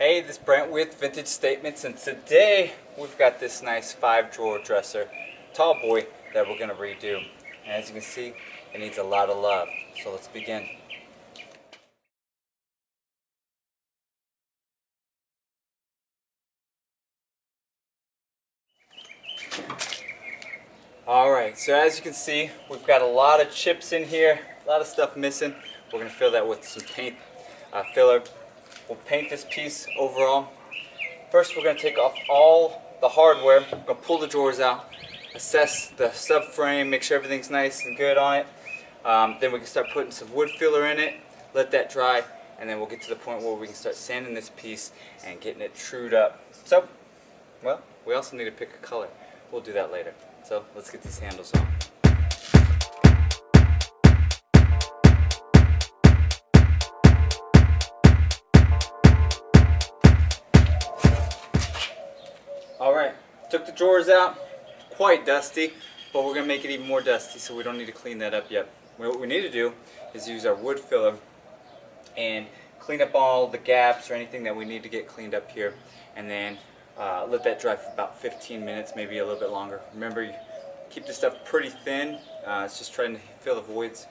Hey, this is Brent with Vintage Statements, and today we've got this nice 5-drawer dresser, Tallboy, that we're going to redo. And as you can see, it needs a lot of love. So let's begin. Alright, so as you can see, we've got a lot of chips in here, a lot of stuff missing. We're going to fill that with some paint filler. We'll paint this piece overall. First, we're going to take off all the hardware. We're going to pull the drawers out, assess the subframe, make sure everything's nice and good on it. Then we can start putting some wood filler in it, let that dry, and then we'll get to the point where we can start sanding this piece and getting it trued up. So, well, we also need to pick a color. We'll do that later. So, let's get these handles on. Alright, took the drawers out, quite dusty, but we're going to make it even more dusty, so we don't need to clean that up yet. What we need to do is use our wood filler and clean up all the gaps or anything that we need to get cleaned up here, and then let that dry for about 15 minutes, maybe a little bit longer. Remember, you keep this stuff pretty thin. It's just trying to fill the voids.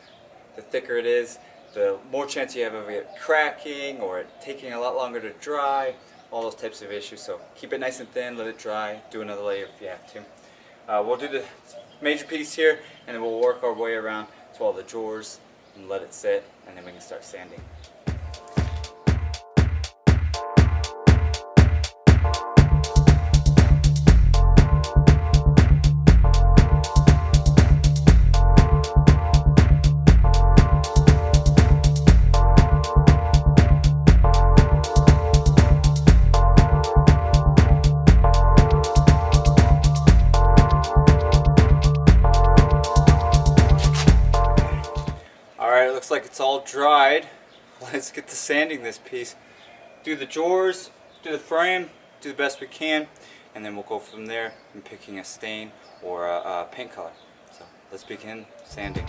The thicker it is, the more chance you have of it cracking or it taking a lot longer to dry. All those types of issues. So keep it nice and thin, let it dry, do another layer if you have to. We'll do the major piece here, and then we'll work our way around to all the drawers and let it sit, and then we can start sanding. Looks like it's all dried. Let's get to sanding this piece. Do the drawers, do the frame, do the best we can, and then we'll go from there in picking a stain or a paint color. So let's begin sanding.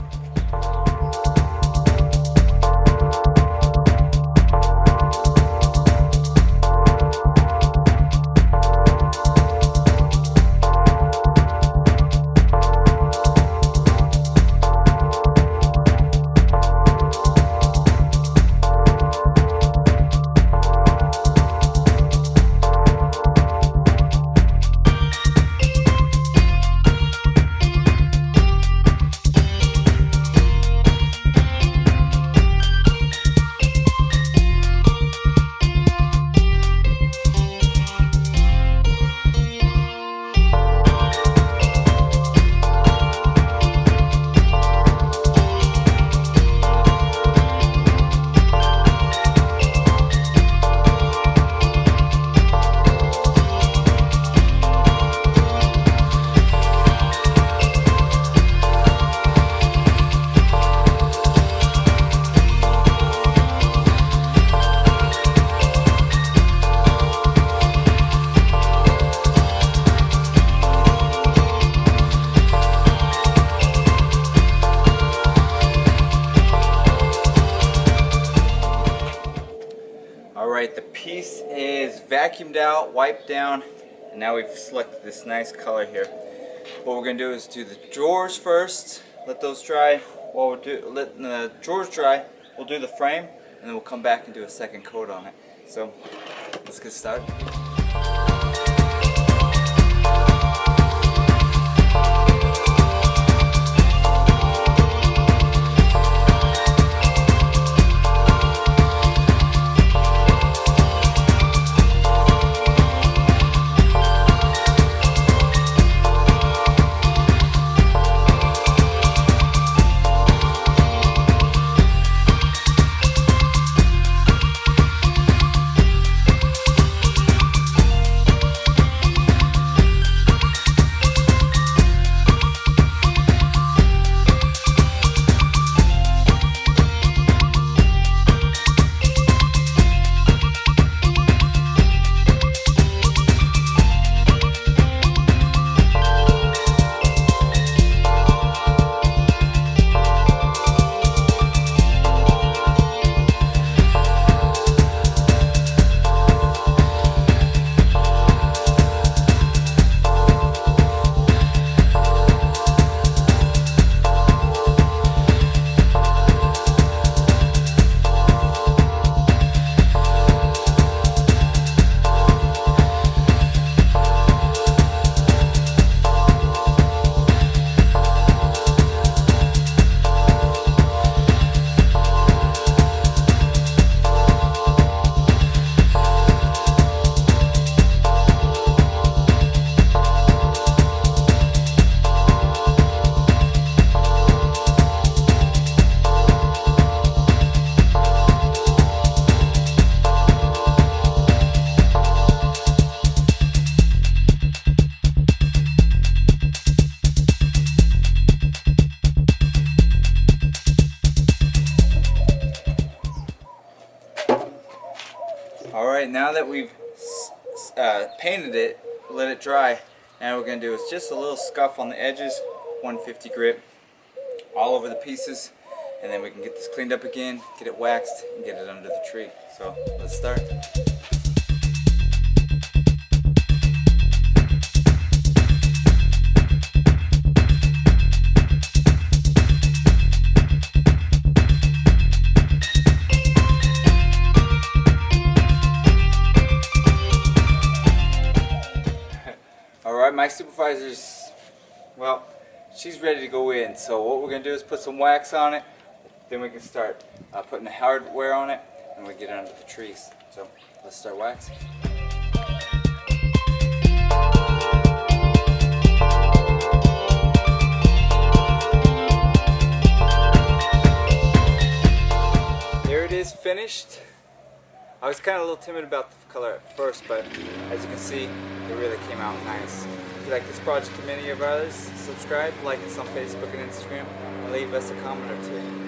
Alright, the piece is vacuumed out, wiped down, and now we've selected this nice color here. What we're going to do is do the drawers first, let those dry. While we're letting the drawers dry, we'll do the frame, and then we'll come back and do a second coat on it. So, let's get started. Alright, now that we've painted it, let it dry, now what we're going to do is just a little scuff on the edges, 150 grit, all over the pieces, and then we can get this cleaned up again, get it waxed, and get it under the tree. So, let's start. Alright, my supervisor's, well, she's ready to go in. So what we're going to do is put some wax on it, then we can start putting the hardware on it, and we get it under the trees. So let's start waxing. There it is, finished. I was kind of a little timid about the color at first, but as you can see, it really came out nice. If you like this project and many of ours, subscribe, like us on Facebook and Instagram, and leave us a comment or two.